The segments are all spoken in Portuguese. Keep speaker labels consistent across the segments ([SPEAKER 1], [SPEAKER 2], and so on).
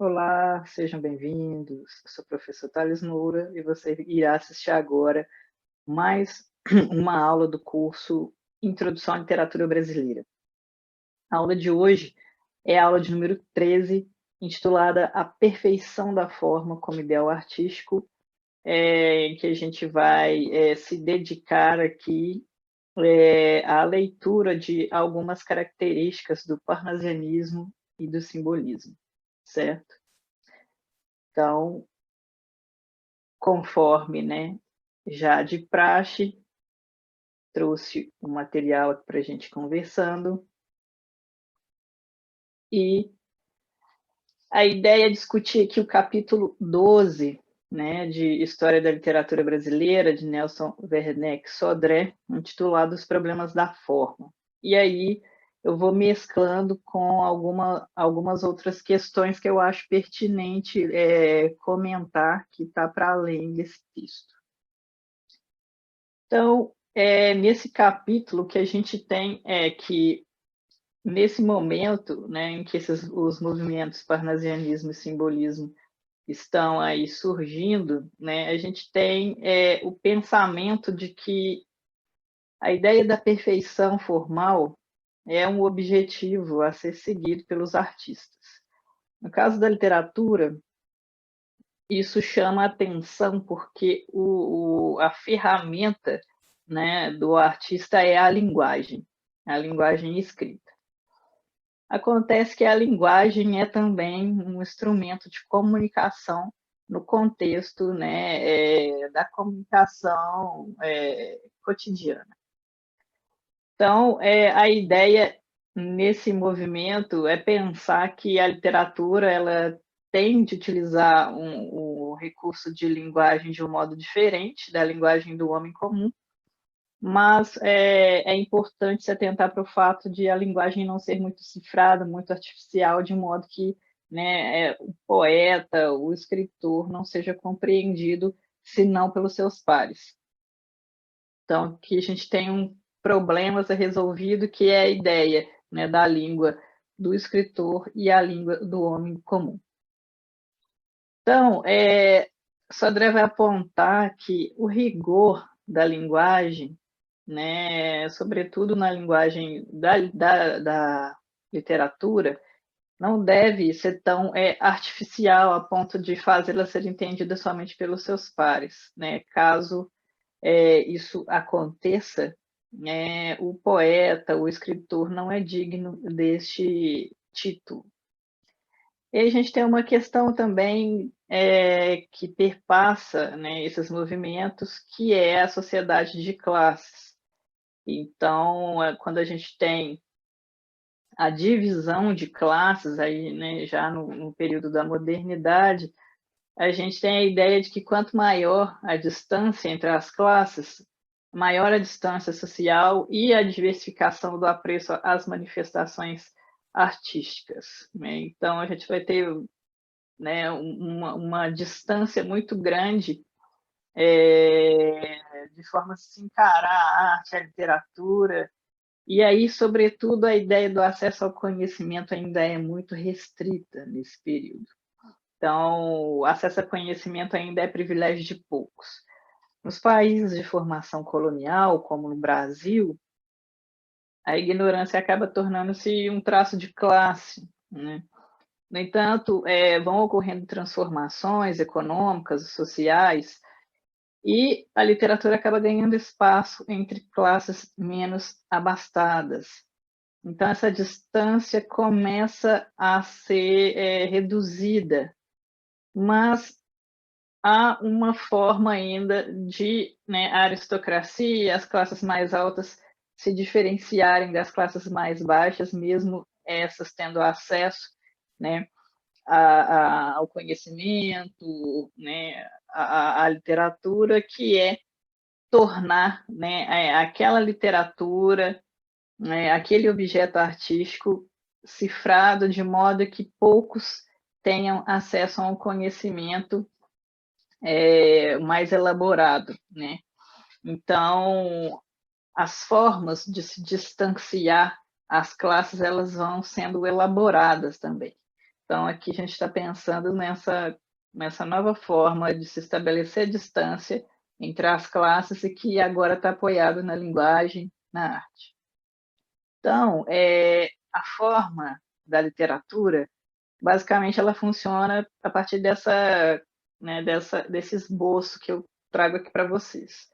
[SPEAKER 1] Olá, sejam bem-vindos. Eu sou o professor Thales Moura e você irá assistir agora mais uma aula do curso Introdução à Literatura Brasileira. A aula de hoje é a aula de número 13, intitulada A Perfeição da Forma como Ideal Artístico, em que a gente vai se dedicar aqui à leitura de algumas características do parnasianismo e do simbolismo, certo? Então, conforme, né, já de praxe, trouxe o material aqui para a gente conversando. E a ideia é discutir aqui o capítulo 12, né, de História da Literatura Brasileira, de Nelson Werneck Sodré, intitulado Os Problemas da Forma. E aí eu vou mesclando com algumas outras questões que eu acho pertinente comentar, que está para além desse texto. Então, nesse capítulo que a gente tem é que, nesse momento, né, em que os movimentos parnasianismo e simbolismo estão aí surgindo, né, a gente tem o pensamento de que a ideia da perfeição formal é um objetivo a ser seguido pelos artistas. No caso da literatura, isso chama atenção porque a ferramenta, né, do artista é a linguagem escrita. Acontece que a linguagem é também um instrumento de comunicação no contexto, né, da comunicação cotidiana. Então, a ideia nesse movimento é pensar que a literatura ela tem de utilizar o recurso de linguagem de um modo diferente da linguagem do homem comum, mas é importante se atentar para o fato de a linguagem não ser muito cifrada, muito artificial, de modo que, né, o poeta, o escritor não seja compreendido senão pelos seus pares. Então, aqui a gente tem um problema a ser resolvido, que é a ideia, né, da língua do escritor e a língua do homem comum. Então, Sodré vai apontar que o rigor da linguagem, né, sobretudo na linguagem da literatura, não deve ser tão artificial a ponto de fazê-la ser entendida somente pelos seus pares, né? Caso isso aconteça, o poeta, o escritor não é digno deste título. E a gente tem uma questão também que perpassa, né, esses movimentos, que é a sociedade de classes. Então, quando a gente tem a divisão de classes, aí, né, já no período da modernidade, a gente tem a ideia de que quanto maior a distância entre as classes, maior a distância social e a diversificação do apreço às manifestações artísticas, né? Então, a gente vai ter, né, uma distância muito grande de forma a se encarar a arte, a literatura, e aí, sobretudo, a ideia do acesso ao conhecimento ainda é muito restrita nesse período. Então, o acesso a conhecimento ainda é privilégio de poucos. Nos países de formação colonial, como no Brasil, a ignorância acaba tornando-se um traço de classe, né? No entanto, vão ocorrendo transformações econômicas, sociais, e a literatura acaba ganhando espaço entre classes menos abastadas. Então, essa distância começa a ser reduzida, mas há uma forma ainda de, né, a aristocracia e as classes mais altas se diferenciarem das classes mais baixas, mesmo essas tendo acesso, né, ao conhecimento, né, à literatura, que é tornar, né, aquela literatura, né, aquele objeto artístico cifrado de modo que poucos tenham acesso a um conhecimento mais elaborado, né? Então, as formas de se distanciar as classes, elas vão sendo elaboradas também. Então, aqui a gente está pensando nessa nova forma de se estabelecer distância entre as classes e que agora está apoiado na linguagem, na arte. Então, a forma da literatura, basicamente, ela funciona a partir desse esboço que eu trago aqui para vocês.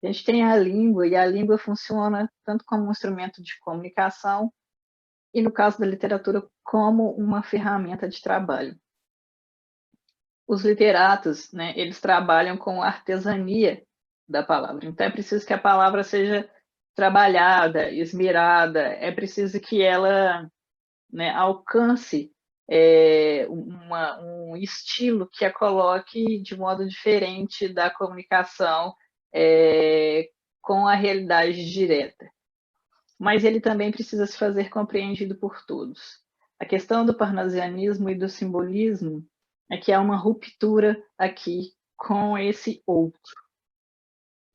[SPEAKER 1] A gente tem a língua, e a língua funciona tanto como um instrumento de comunicação, e no caso da literatura, como uma ferramenta de trabalho. Os literatos, né, eles trabalham com a artesania da palavra. Então, é preciso que a palavra seja trabalhada, esmerada, é preciso que ela, né, alcance um estilo que a coloque de modo diferente da comunicação com a realidade direta. Mas ele também precisa se fazer compreendido por todos. A questão do parnasianismo e do simbolismo é que há uma ruptura aqui com esse outro.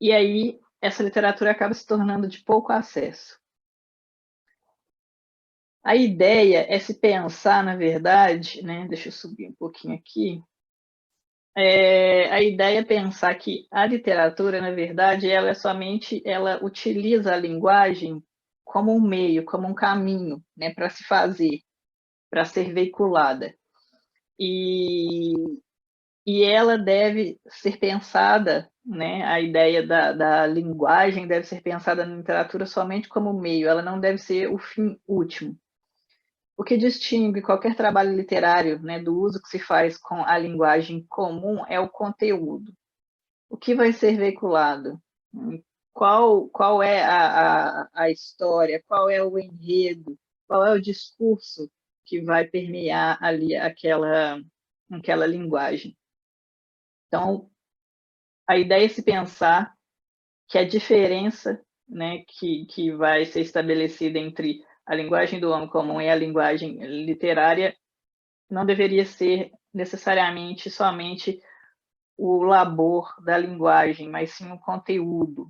[SPEAKER 1] E aí, essa literatura acaba se tornando de pouco acesso. A ideia é se pensar, na verdade, né? Deixa eu subir um pouquinho aqui. A ideia é pensar que a literatura, na verdade, ela utiliza a linguagem como um meio, como um caminho, né, para se fazer, para ser veiculada. E ela deve ser pensada, né, a ideia da linguagem deve ser pensada na literatura somente como meio, ela não deve ser o fim último. O que distingue qualquer trabalho literário, né, do uso que se faz com a linguagem comum é o conteúdo. O que vai ser veiculado? Qual é a história? Qual é o enredo? Qual é o discurso que vai permear ali aquela linguagem? Então, a ideia é se pensar que a diferença, né, que vai ser estabelecida entre a linguagem do homem comum e a linguagem literária não deveria ser necessariamente somente o labor da linguagem, mas sim o conteúdo.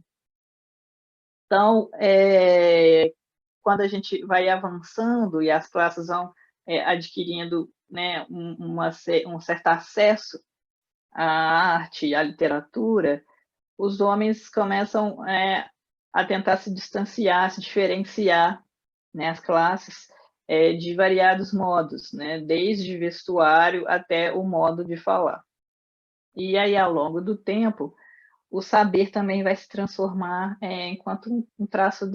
[SPEAKER 1] Então, quando a gente vai avançando e as classes vão adquirindo, né, um certo acesso à arte, à literatura, os homens começam a tentar se distanciar, se diferenciar, né, as classes, de variados modos, né, desde vestuário até o modo de falar. E aí, ao longo do tempo, o saber também vai se transformar enquanto um traço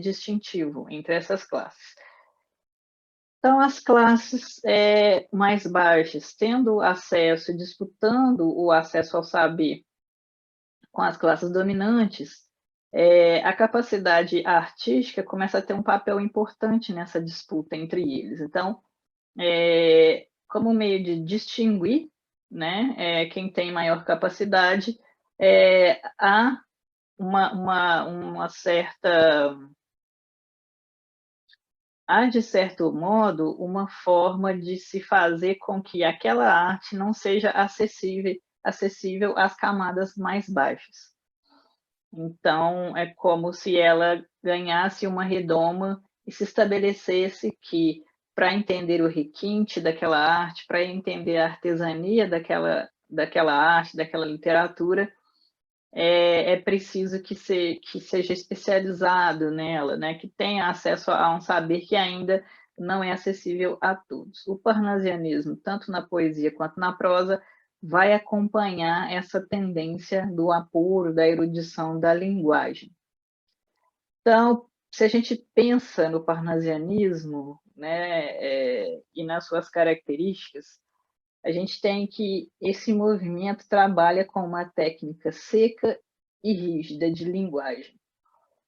[SPEAKER 1] distintivo entre essas classes. Então, as classes mais baixas, tendo acesso, disputando o acesso ao saber com as classes dominantes, a capacidade artística começa a ter um papel importante nessa disputa entre eles. Então, como meio de distinguir, né, quem tem maior capacidade, há uma certa... Há, de certo modo, uma forma de se fazer com que aquela arte não seja acessível às camadas mais baixas. Então, é como se ela ganhasse uma redoma e se estabelecesse que, para entender o requinte daquela arte, para entender a artesania daquela arte, daquela literatura, é preciso que seja especializado nela, né? Que tenha acesso a um saber que ainda não é acessível a todos. O parnasianismo, tanto na poesia quanto na prosa, vai acompanhar essa tendência do apuro, da erudição da linguagem. Então, se a gente pensa no parnasianismo, né, e nas suas características, a gente tem que esse movimento trabalha com uma técnica seca e rígida de linguagem,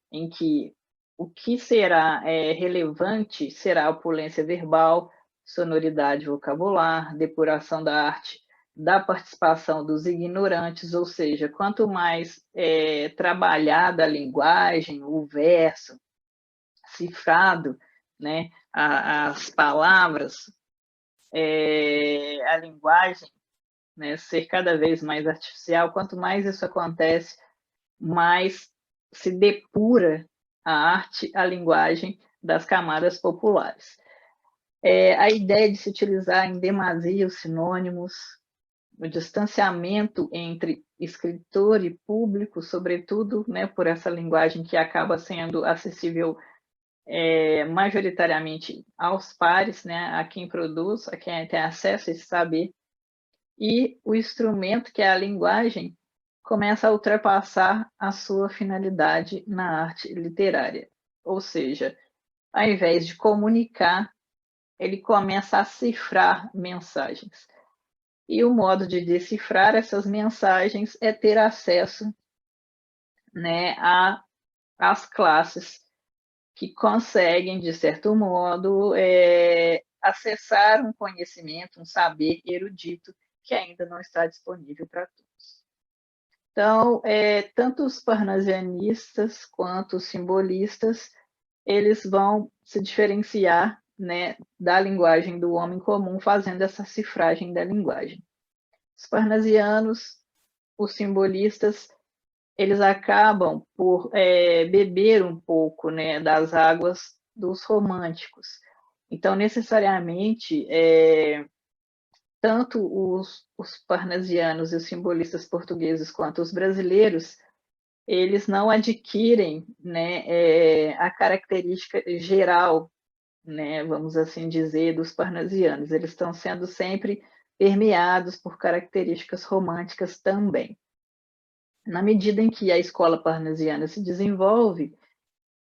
[SPEAKER 1] em que o que será relevante será a opulência verbal, sonoridade vocabular, depuração da arte, da participação dos ignorantes, ou seja, quanto mais trabalhada a linguagem, o verso, cifrado, né, as palavras, a linguagem, né, ser cada vez mais artificial, quanto mais isso acontece, mais se depura a arte, a linguagem das camadas populares. A ideia de se utilizar em demasia os sinônimos, o distanciamento entre escritor e público, sobretudo, né, por essa linguagem que acaba sendo acessível majoritariamente aos pares, né, a quem produz, a quem tem acesso a esse saber, e o instrumento, que é a linguagem, começa a ultrapassar a sua finalidade na arte literária. Ou seja, ao invés de comunicar, ele começa a cifrar mensagens. E o modo de decifrar essas mensagens é ter acesso, né, às classes que conseguem, de certo modo, acessar um conhecimento, um saber erudito que ainda não está disponível para todos. Então, tanto os parnasianistas quanto os simbolistas, eles vão se diferenciar, né, da linguagem do homem comum, fazendo essa cifragem da linguagem. Os parnasianos, os simbolistas, eles acabam por beber um pouco, né, das águas dos românticos. Então, necessariamente, tanto os parnasianos e os simbolistas portugueses quanto os brasileiros, eles não adquirem, né, a característica geral, né, vamos assim dizer, dos parnasianos. Eles estão sendo sempre permeados por características românticas também. Na medida em que a escola parnasiana se desenvolve,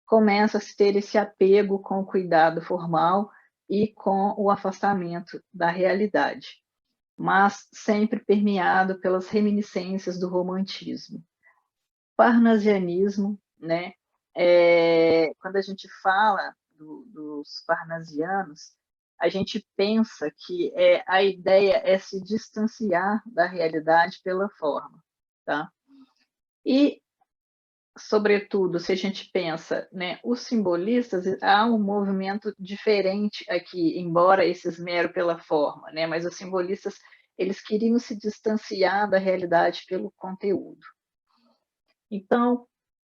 [SPEAKER 1] começa a se ter esse apego com o cuidado formal e com o afastamento da realidade, mas sempre permeado pelas reminiscências do romantismo. Parnasianismo, né? Quando a gente fala dos parnasianos, a gente pensa que a ideia é se distanciar da realidade pela forma, tá? E, sobretudo, se a gente pensa, né, os simbolistas, há um movimento diferente aqui, embora esse esmero pela forma, né, mas os simbolistas, eles queriam se distanciar da realidade pelo conteúdo. Então,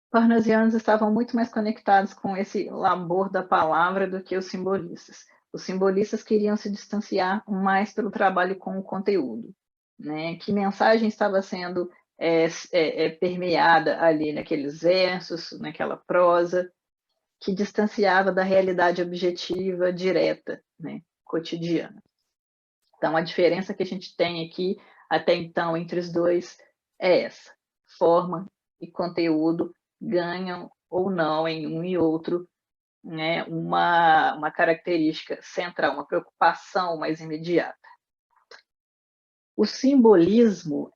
[SPEAKER 1] parnasianos estavam muito mais conectados com esse labor da palavra do que os simbolistas. Os simbolistas queriam se distanciar mais pelo trabalho com o conteúdo, né? Que mensagem estava sendo permeada ali naqueles versos, naquela prosa, que distanciava da realidade objetiva, direta, né? Cotidiana. Então, a diferença que a gente tem aqui, até então, entre os dois é essa: forma e conteúdo ganham ou não em um e outro, né, uma característica central, uma preocupação mais imediata. O simbolismo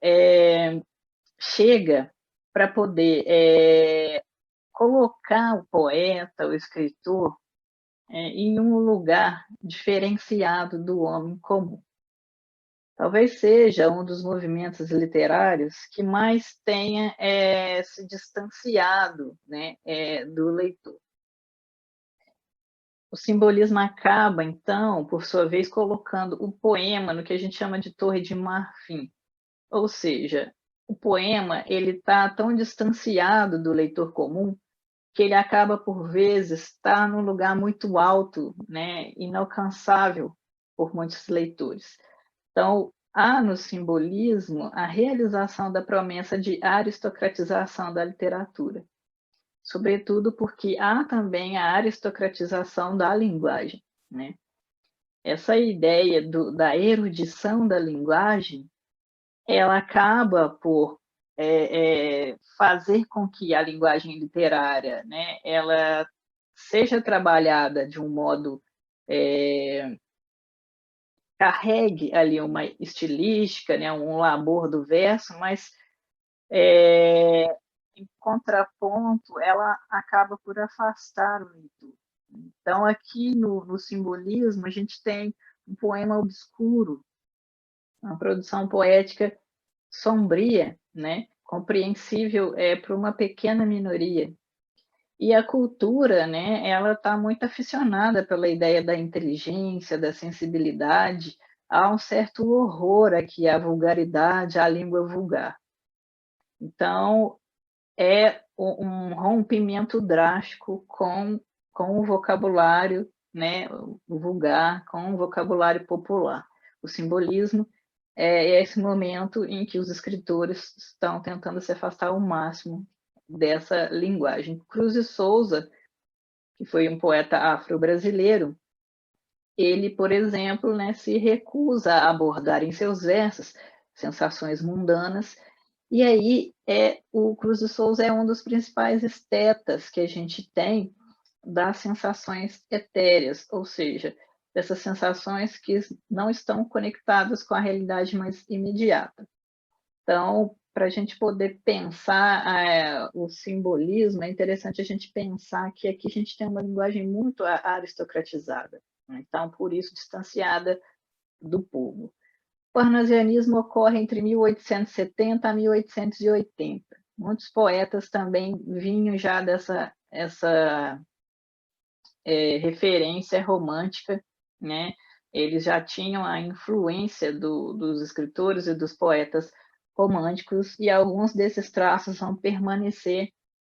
[SPEAKER 1] chega para poder colocar o poeta, o escritor, em um lugar diferenciado do homem comum. Talvez seja um dos movimentos literários que mais tenha se distanciado, né, do leitor. O simbolismo acaba, então, por sua vez, colocando o poema no que a gente chama de torre de marfim. Ou seja, o poema ele está tão distanciado do leitor comum que ele acaba, por vezes, estar num lugar muito alto, né, inalcançável por muitos leitores. Então, há no simbolismo a realização da promessa de aristocratização da literatura, sobretudo porque há também a aristocratização da linguagem, né? Essa ideia da erudição da linguagem, ela acaba por fazer com que a linguagem literária, né, ela seja trabalhada de um modo carregue ali uma estilística, né, um labor do verso, mas em contraponto, ela acaba por afastar o leitor. Então, aqui no simbolismo, a gente tem um poema obscuro, uma produção poética sombria, né, compreensível para uma pequena minoria. E a cultura, né, ela está muito aficionada pela ideia da inteligência, da sensibilidade. Há um certo horror aqui à vulgaridade, à língua vulgar. Então, é um rompimento drástico com o vocabulário né, o vulgar com o vocabulário popular. O simbolismo é esse momento em que os escritores estão tentando se afastar ao máximo dessa linguagem. Cruz de Souza, que foi um poeta afro-brasileiro, ele, por exemplo, né, se recusa a abordar em seus versos sensações mundanas, e aí o Cruz de Souza é um dos principais estetas que a gente tem das sensações etéreas, ou seja, dessas sensações que não estão conectadas com a realidade mais imediata. Então, para a gente poder pensar o simbolismo, é interessante a gente pensar que aqui a gente tem uma linguagem muito aristocratizada, né? Então, por isso, distanciada do povo. O parnasianismo ocorre entre 1870 a 1880. Muitos poetas também vinham já dessa referência romântica, né? Eles já tinham a influência dos escritores e dos poetas românticos, e alguns desses traços vão permanecer,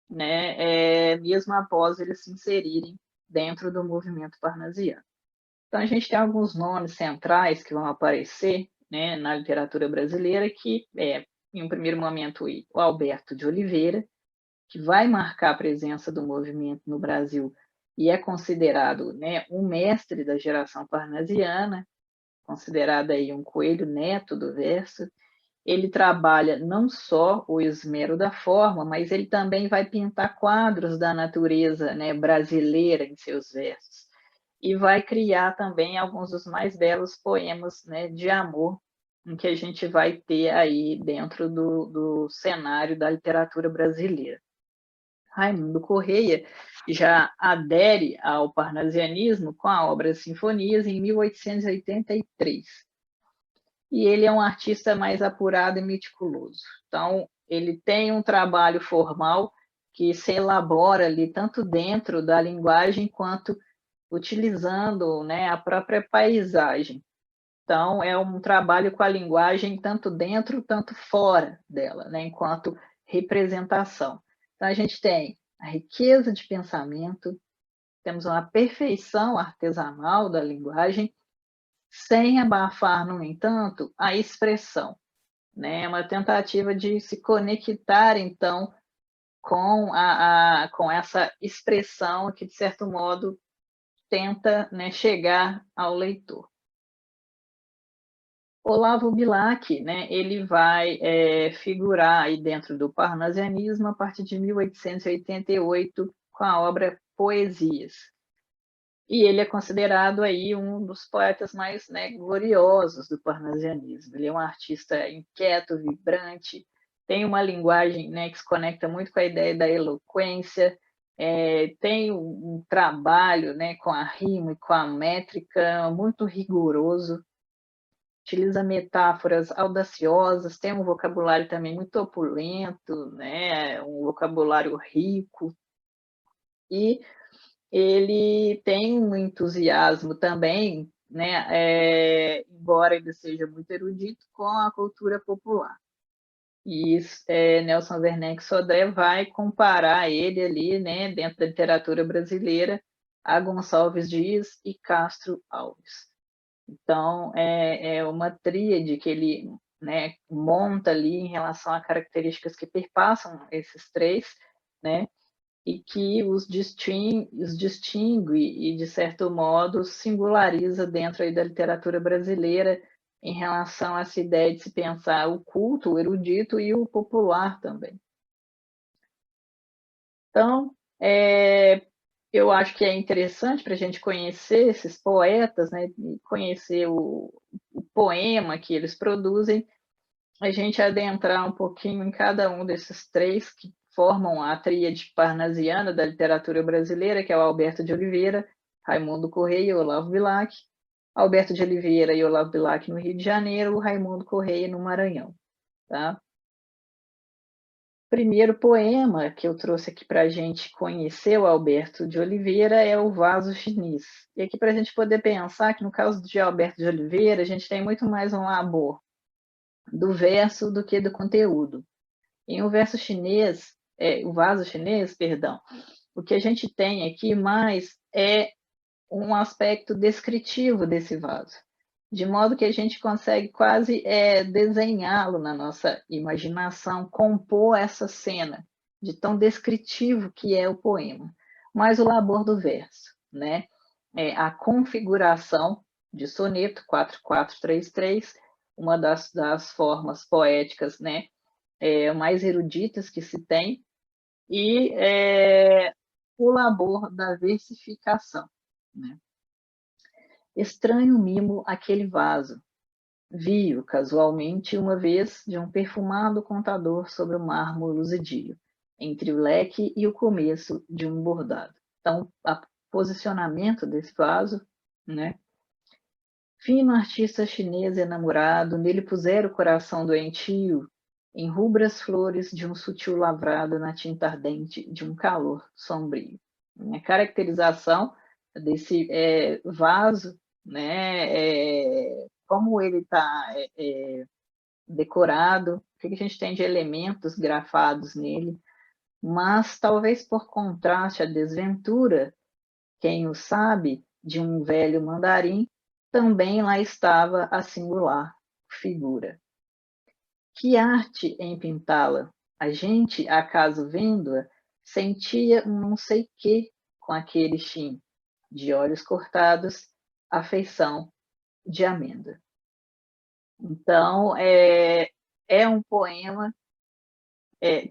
[SPEAKER 1] né, mesmo após eles se inserirem dentro do movimento parnasiano. Então, a gente tem alguns nomes centrais que vão aparecer, né, na literatura brasileira, que em um primeiro momento, o Alberto de Oliveira, que vai marcar a presença do movimento no Brasil e é considerado, né, um mestre da geração parnasiana, considerado aí um coelho neto do verso. Ele trabalha não só o esmero da forma, mas ele também vai pintar quadros da natureza, né, brasileira em seus versos. E vai criar também alguns dos mais belos poemas, né, de amor, em que a gente vai ter aí dentro do cenário da literatura brasileira. Raimundo Correia já adere ao parnasianismo com a obra Sinfonias em 1883. E ele é um artista mais apurado e meticuloso. Então, ele tem um trabalho formal que se elabora ali tanto dentro da linguagem quanto utilizando, né, a própria paisagem. Então, é um trabalho com a linguagem tanto dentro, tanto fora dela, né, enquanto representação. Então, a gente tem a riqueza de pensamento, temos uma perfeição artesanal da linguagem, sem abafar, no entanto, a expressão, né? É uma tentativa de se conectar, então, com essa expressão que, de certo modo, tenta, né, chegar ao leitor. Olavo Bilac, né, ele vai figurar aí dentro do parnasianismo a partir de 1888 com a obra Poesias. E ele é considerado aí um dos poetas mais, né, gloriosos do parnasianismo. Ele é um artista inquieto, vibrante, tem uma linguagem, né, que se conecta muito com a ideia da eloquência, tem um trabalho, né, com a rima e com a métrica muito rigoroso, utiliza metáforas audaciosas, tem um vocabulário também muito opulento, né, um vocabulário rico, e ele tem um entusiasmo também, né, embora ele seja muito erudito, com a cultura popular. E Nelson Werneck Sodré vai comparar ele ali, né, dentro da literatura brasileira, a Gonçalves Dias e Castro Alves. Então, é uma tríade que ele, né, monta ali em relação a características que perpassam esses três, né, e que os distingue e, de certo modo, singulariza dentro aí da literatura brasileira em relação a essa ideia de se pensar o culto, o erudito e o popular também. Então, eu acho que é interessante para a gente conhecer esses poetas, né, conhecer o poema que eles produzem, a gente adentrar um pouquinho em cada um desses três que formam a tríade parnasiana da literatura brasileira, que é o Alberto de Oliveira, Raimundo Correia e Olavo Bilac, Alberto de Oliveira e Olavo Bilac no Rio de Janeiro, o Raimundo Correia no Maranhão. Tá? O primeiro poema que eu trouxe aqui para a gente conhecer o Alberto de Oliveira é o Vaso Chinês. E aqui para a gente poder pensar que no caso de Alberto de Oliveira, a gente tem muito mais um labor do verso do que do conteúdo. Em o verso chinês, o vaso chinês, perdão, o que a gente tem aqui mais é um aspecto descritivo desse vaso, de modo que a gente consegue quase desenhá-lo na nossa imaginação, compor essa cena, de tão descritivo que é o poema. Mas o labor do verso, né? A configuração de soneto 4433, uma das formas poéticas, né, mais eruditas que se tem, e o labor da versificação, né? Estranho mimo aquele vaso, vi-o casualmente uma vez de um perfumado contador sobre o mármore luzidio, entre o leque e o começo de um bordado. Então, o posicionamento desse vaso, né? Fino artista chinês enamorado, nele pusera o coração doentio, em rubras flores de um sutil lavrado na tinta ardente de um calor sombrio. A caracterização desse vaso, né, como ele está decorado, o que a gente tem de elementos grafados nele, mas talvez por contraste à desventura, quem o sabe, de um velho mandarim, também lá estava a singular figura. Que arte em pintá-la! A gente, acaso vendo-a, sentia um não sei quê com aquele chin, de olhos cortados, afeição de amêndoa. Então, é um poema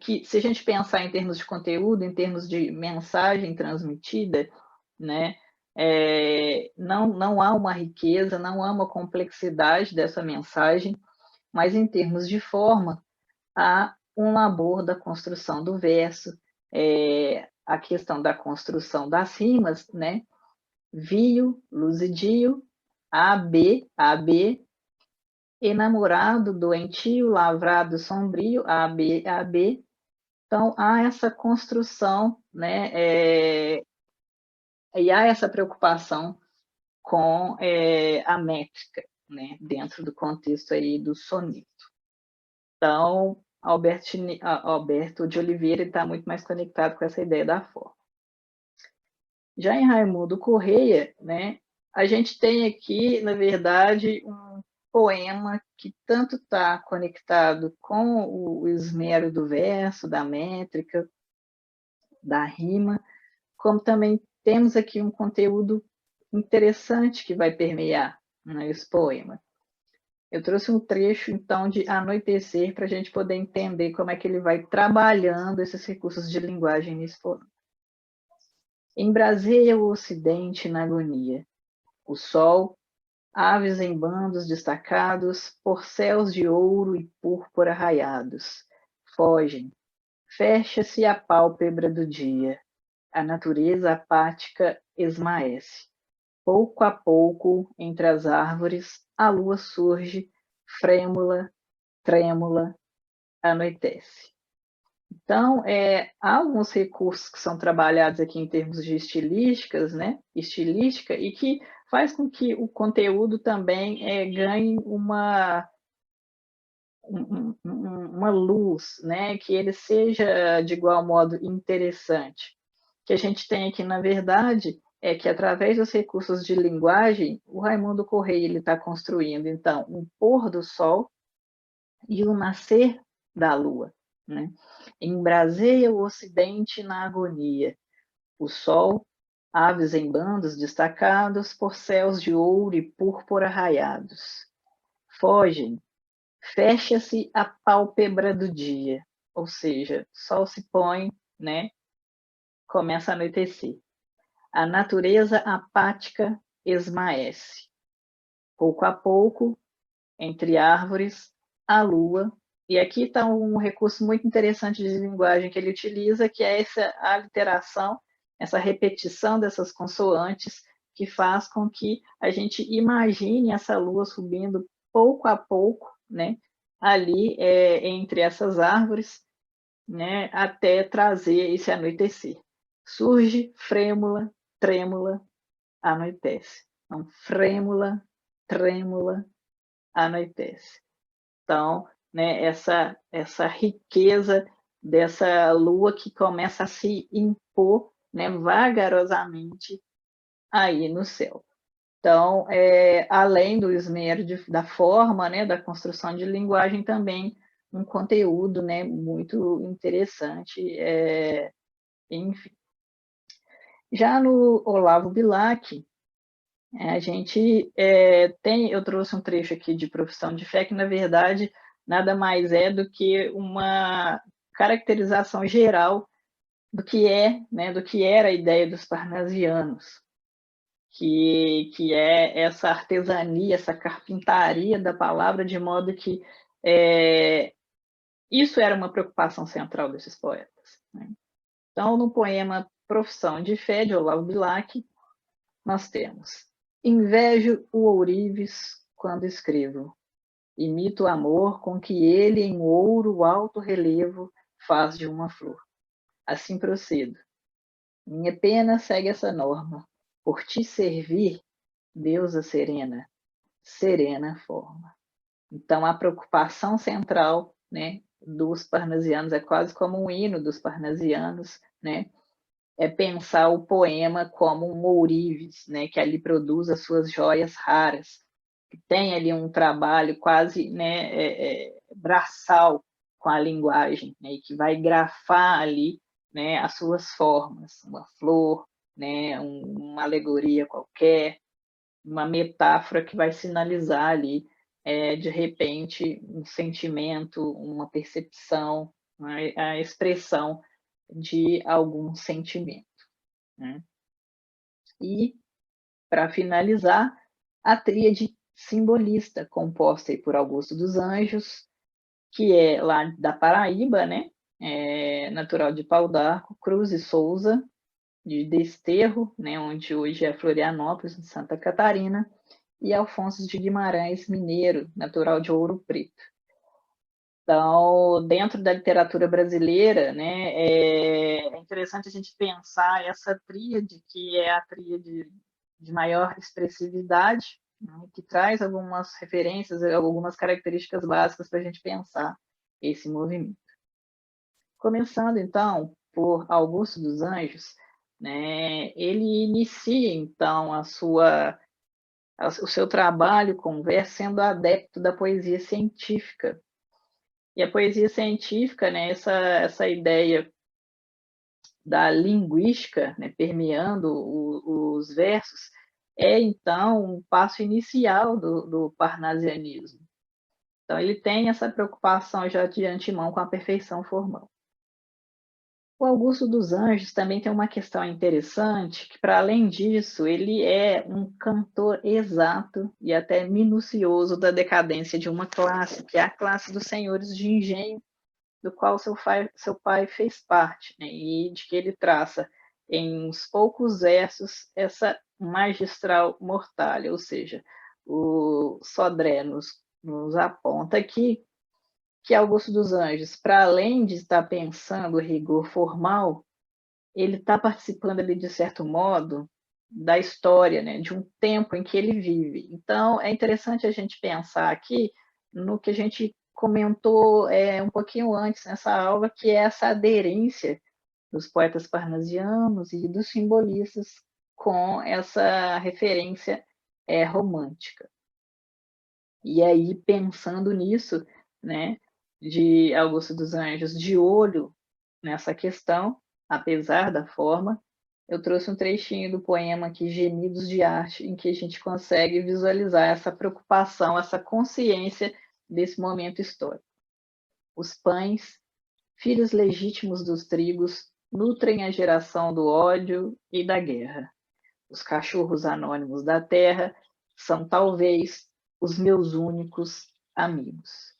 [SPEAKER 1] que, se a gente pensar em termos de conteúdo, em termos de mensagem transmitida, né, não há uma riqueza, não há uma complexidade dessa mensagem, mas em termos de forma, há um labor da construção do verso, a questão da construção das rimas, né? Vio, luzidio, AB, enamorado, doentio, lavrado, sombrio, AB. Então, há essa construção, né? E há essa preocupação com a métrica, né? Dentro do contexto aí do soneto. Então, Alberto de Oliveira está muito mais conectado com essa ideia da forma. Já em Raimundo Correia, né, a gente tem aqui, na verdade, um poema que tanto está conectado com o esmero do verso, da métrica, da rima, como também temos aqui um conteúdo interessante que vai permear, né, esse poema. Eu trouxe um trecho, então, de Anoitecer para a gente poder entender como é que ele vai trabalhando esses recursos de linguagem nesse poema. Embraseia o ocidente na agonia. O sol, aves em bandos destacados, por céus de ouro e púrpura raiados, fogem. Fecha-se a pálpebra do dia. A natureza apática esmaece. Pouco a pouco, entre as árvores, a lua surge, frêmula, trêmula, anoitece. Então, há alguns recursos que são trabalhados aqui em termos de estilísticas, né? Estilística, e que faz com que o conteúdo também ganhe uma luz, né? Que ele seja, de igual modo, interessante. O que a gente tem aqui, na verdade, é que, através dos recursos de linguagem, o Raimundo Correia está construindo, então, um pôr do sol e o nascer da lua, né? Embraseia o ocidente na agonia. O sol, aves em bandos destacados por céus de ouro e púrpura raiados. Fogem, fecha-se a pálpebra do dia, ou seja, o sol se põe, né? Começa a anoitecer. A natureza apática esmaece. Pouco a pouco, entre árvores, a lua. E aqui está um recurso muito interessante de linguagem que ele utiliza, que é essa aliteração, essa repetição dessas consoantes, que faz com que a gente imagine essa lua subindo pouco a pouco, né, ali entre essas árvores, né, até trazer esse anoitecer. Surge, frêmula, trêmula, anoitece. Então, frêmula, trêmula, anoitece. Então, né, essa riqueza dessa lua que começa a se impor, né, vagarosamente aí no céu. Então, além do esmero da forma, né, da construção de linguagem, também um conteúdo, né, muito interessante, enfim. Já no Olavo Bilac, a gente eu trouxe um trecho aqui de Profissão de Fé, que na verdade nada mais é do que uma caracterização geral do que né, do que era a ideia dos parnasianos, que é essa artesania, essa carpintaria da palavra, de modo que isso era uma preocupação central desses poetas, né? Então, no poema Profissão de Fé, de Olavo Bilac, nós temos: invejo o ourives quando escrevo, imito o amor com que ele em ouro alto relevo faz de uma flor. Assim procedo. Minha pena segue essa norma. Por te servir, deusa serena, serena forma. Então, a preocupação central, né, dos parnasianos, é quase como um hino dos parnasianos, né, é pensar o poema como um ourives, né, que ali produz as suas joias raras, que tem ali um trabalho quase, né, braçal com a linguagem, né, e que vai grafar ali, né, as suas formas, uma flor, né, uma alegoria qualquer, uma metáfora que vai sinalizar ali, de repente, um sentimento, uma percepção, a expressão de algum sentimento, né? E, para finalizar, a tríade simbolista, composta aí por Augusto dos Anjos, que é lá da Paraíba, né? Natural de Pau d'Arco, Cruz e Souza, de Desterro, né? Onde hoje é Florianópolis, em Santa Catarina, e Alfonso de Guimarães, mineiro, natural de Ouro Preto. Então, dentro da literatura brasileira, né, é interessante a gente pensar essa tríade, que é a tríade de maior expressividade, né, que traz algumas referências, algumas características básicas para a gente pensar esse movimento. Começando, então, por Augusto dos Anjos, né, ele inicia, então, o seu trabalho com verso sendo adepto da poesia científica. E a poesia científica, né, essa ideia da linguística, né, permeando os versos, é então um passo inicial do parnasianismo. Então, ele tem essa preocupação já de antemão com a perfeição formal. O Augusto dos Anjos também tem uma questão interessante, que, para além disso, ele é um cantor exato e até minucioso da decadência de uma classe, que é a classe dos senhores de engenho, do qual seu pai fez parte, né? E de que ele traça em uns poucos versos essa magistral mortalha, ou seja, o Sodré nos aponta aqui que Augusto dos Anjos, para além de estar pensando o rigor formal, ele está participando ali, de certo modo, da história, né, de um tempo em que ele vive. Então, é interessante a gente pensar aqui no que a gente comentou um pouquinho antes nessa aula, que é essa aderência dos poetas parnasianos e dos simbolistas com essa referência romântica. E aí, pensando nisso, né, de Augusto dos Anjos, de olho nessa questão, apesar da forma, eu trouxe um trechinho do poema aqui, Gemidos de Arte, em que a gente consegue visualizar essa preocupação, essa consciência desse momento histórico. Os pães, filhos legítimos dos trigos, nutrem a geração do ódio e da guerra. Os cachorros anônimos da terra são talvez os meus únicos amigos.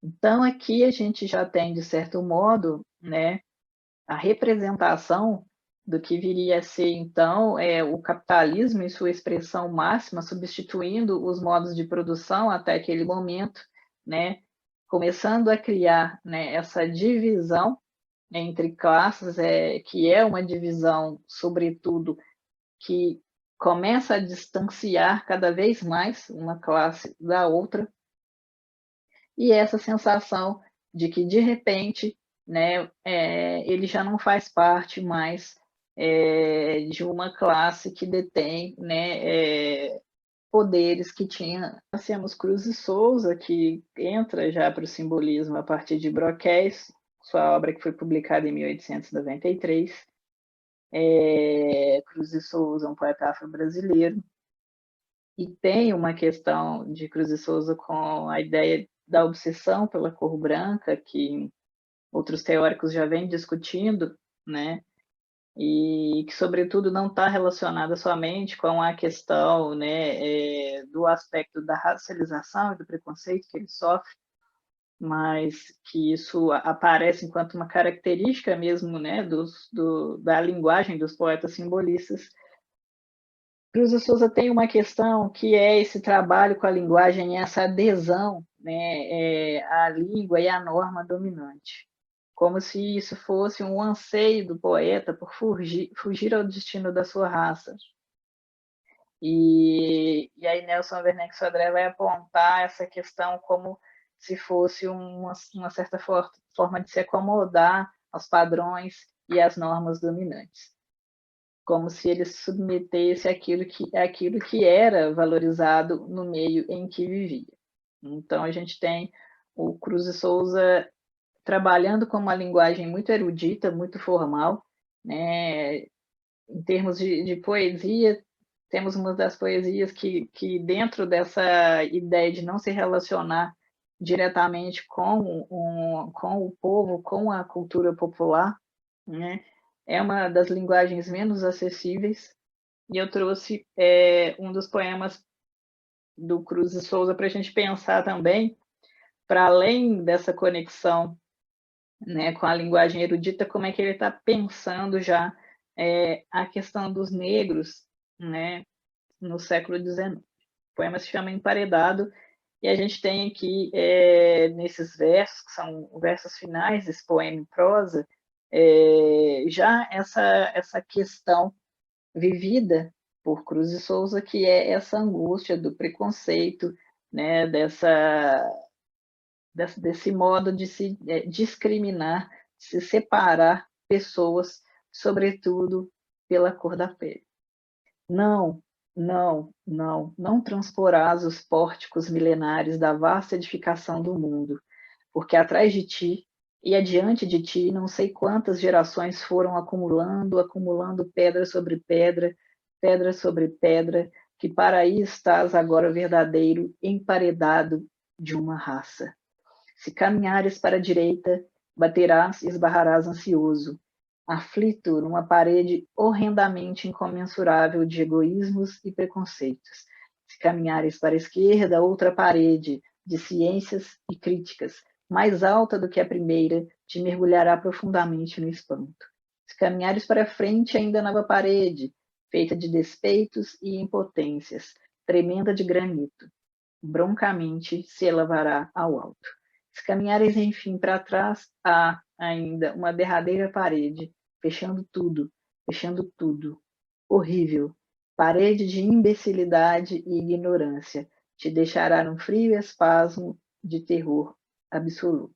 [SPEAKER 1] Então, aqui a gente já tem, de certo modo, né, a representação do que viria a ser, então, o capitalismo em sua expressão máxima, substituindo os modos de produção até aquele momento, né, começando a criar, né, essa divisão entre classes, que é uma divisão, sobretudo, que começa a distanciar cada vez mais uma classe da outra, e essa sensação de que, de repente, né, ele já não faz parte mais de uma classe que detém, né, poderes que tinha. Nós temos Cruz e Souza, que entra já para o simbolismo a partir de Broquéis, sua obra que foi publicada em 1893. Cruz e Souza, um poeta afro-brasileiro, e tem uma questão de Cruz e Souza com a ideia da obsessão pela cor branca, que outros teóricos já vêm discutindo, né? E que, sobretudo, não está relacionada somente com a questão, né, do aspecto da racialização e do preconceito que ele sofre, mas que isso aparece enquanto uma característica mesmo, né, da linguagem dos poetas simbolistas. Cruz e Souza tem uma questão que é esse trabalho com a linguagem, essa adesão, né, à língua e à norma dominante, como se isso fosse um anseio do poeta por fugir ao destino da sua raça. E aí Nelson Werneck Sodré vai apontar essa questão como se fosse uma certa forma de se acomodar aos padrões e às normas dominantes, como se ele se submetesse àquilo que era valorizado no meio em que vivia. Então, a gente tem o Cruz e Souza trabalhando com uma linguagem muito erudita, muito formal, né? Em termos de poesia, temos uma das poesias que dentro dessa ideia de não se relacionar diretamente com o povo, com a cultura popular, né? É uma das linguagens menos acessíveis, e eu trouxe um dos poemas do Cruz e Souza para a gente pensar também, para além dessa conexão, né, com a linguagem erudita, como é que ele está pensando já a questão dos negros, né, no século XIX. O poema se chama Emparedado, e a gente tem aqui, nesses versos, que são versos finais desse poema em prosa, já essa questão vivida por Cruz e Souza, que é essa angústia do preconceito, né, desse modo de se discriminar, de se separar pessoas, sobretudo pela cor da pele. Não, não transporás os pórticos milenares da vasta edificação do mundo, porque atrás de ti e adiante de ti, não sei quantas gerações foram acumulando pedra sobre pedra, pedra sobre pedra, que para aí estás agora verdadeiro, emparedado de uma raça. Se caminhares para a direita, baterás e esbarrarás ansioso, aflito numa parede horrendamente incomensurável de egoísmos e preconceitos. Se caminhares para a esquerda, outra parede de ciências e críticas, mais alta do que a primeira, te mergulhará profundamente no espanto. Se caminhares para frente, ainda nova parede, feita de despeitos e impotências, tremenda de granito, broncamente se elevará ao alto. Se caminhares, enfim, para trás, há ainda uma derradeira parede, fechando tudo, horrível, parede de imbecilidade e ignorância, te deixará num frio espasmo de terror absoluto.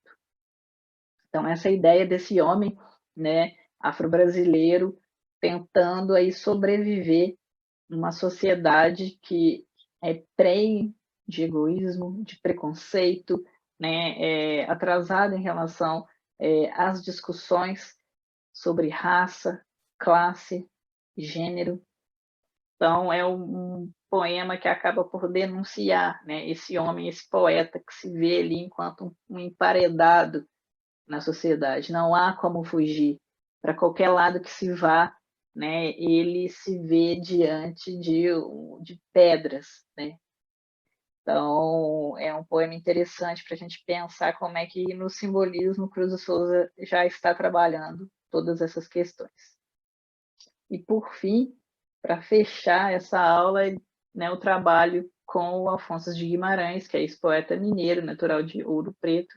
[SPEAKER 1] Então, essa ideia desse homem, né, afro-brasileiro, tentando aí sobreviver numa sociedade que é pré de egoísmo, de preconceito, né, atrasada em relação às discussões sobre raça, classe, gênero. Então, é um poema que acaba por denunciar, né, esse homem, esse poeta que se vê ali enquanto um emparedado na sociedade. Não há como fugir. Para qualquer lado que se vá, né, ele se vê diante de pedras, né? Então, é um poema interessante para a gente pensar como é que no simbolismo Cruz e Souza já está trabalhando todas essas questões. E, por fim, para fechar essa aula, né, o trabalho com o Afonso de Guimarães, que é esse poeta mineiro, natural de Ouro Preto,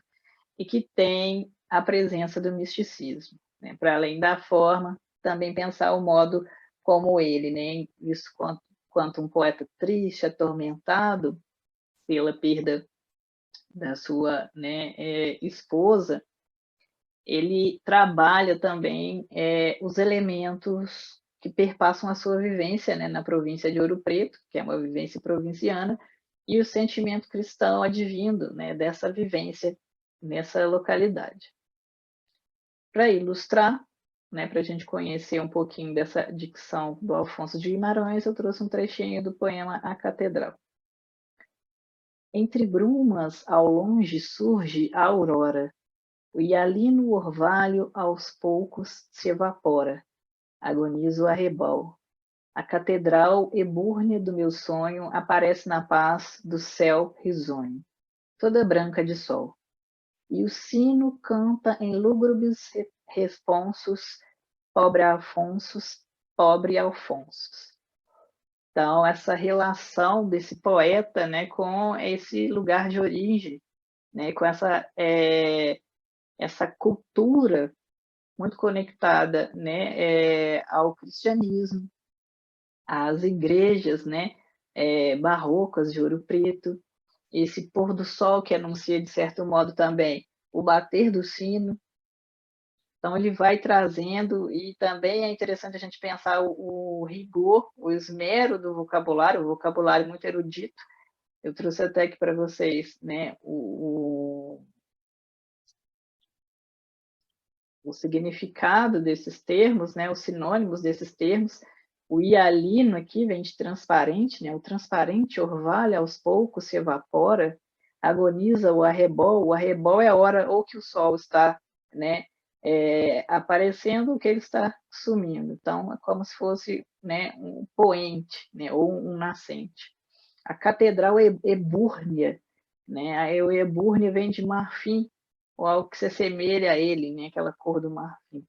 [SPEAKER 1] e que tem a presença do misticismo, né? Para além da forma, também pensar o modo como ele, né, visto quanto um poeta triste, atormentado pela perda da sua, né, esposa, ele trabalha também os elementos que perpassam a sua vivência, né, na província de Ouro Preto, que é uma vivência provinciana, e o sentimento cristão advindo, né, dessa vivência nessa localidade. Para ilustrar, né, para a gente conhecer um pouquinho dessa dicção do Alfonso de Guimarães, eu trouxe um trechinho do poema A Catedral. Entre brumas, ao longe, surge a aurora, e ali no orvalho, aos poucos, se evapora. Agoniza o arrebol. A catedral ebúrnea do meu sonho aparece na paz do céu risonho, toda branca de sol. E o sino canta em lúgubres responsos, pobre Afonsos, pobre Alfonsos. Então, essa relação desse poeta, né, com esse lugar de origem, né, com essa cultura muito conectada, né, ao cristianismo, às igrejas, né, barrocas de Ouro Preto, esse pôr do sol que anuncia, de certo modo, também o bater do sino. Então, ele vai trazendo, e também é interessante a gente pensar o rigor, o esmero do vocabulário, o vocabulário muito erudito. Eu trouxe até aqui para vocês, né, o significado desses termos, né, os sinônimos desses termos. O hialino aqui vem de transparente, né, o transparente orvalha aos poucos se evapora, agoniza o arrebol é a hora ou que o sol está, né, aparecendo ou que ele está sumindo. Então, é como se fosse, né, um poente, né, ou um nascente. A catedral ebúrnea, né, a ebúrnea vem de marfim, ou algo que se assemelha a ele, né? Aquela cor do marfim.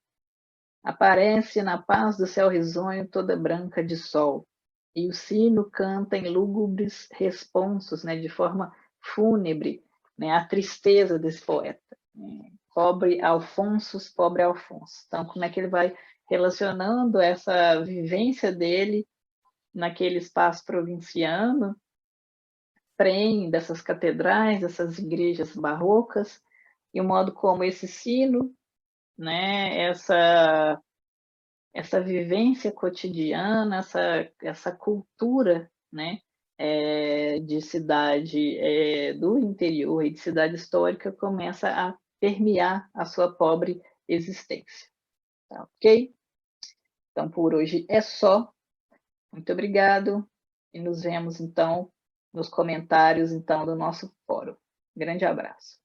[SPEAKER 1] Aparece na paz do céu risonho toda branca de sol, e o sino canta em lúgubres responsos, né? De forma fúnebre, né? A tristeza desse poeta. Né? Pobre Alfonsos, pobre Alfonso. Então, como é que ele vai relacionando essa vivência dele naquele espaço provinciano, prem dessas catedrais, dessas igrejas barrocas, e o modo como esse sino, né, essa vivência cotidiana, essa cultura, né, de cidade do interior e de cidade histórica começa a permear a sua pobre existência. Tá, ok? Então, por hoje é só. Muito obrigado e nos vemos, então, nos comentários então do nosso fórum. Grande abraço.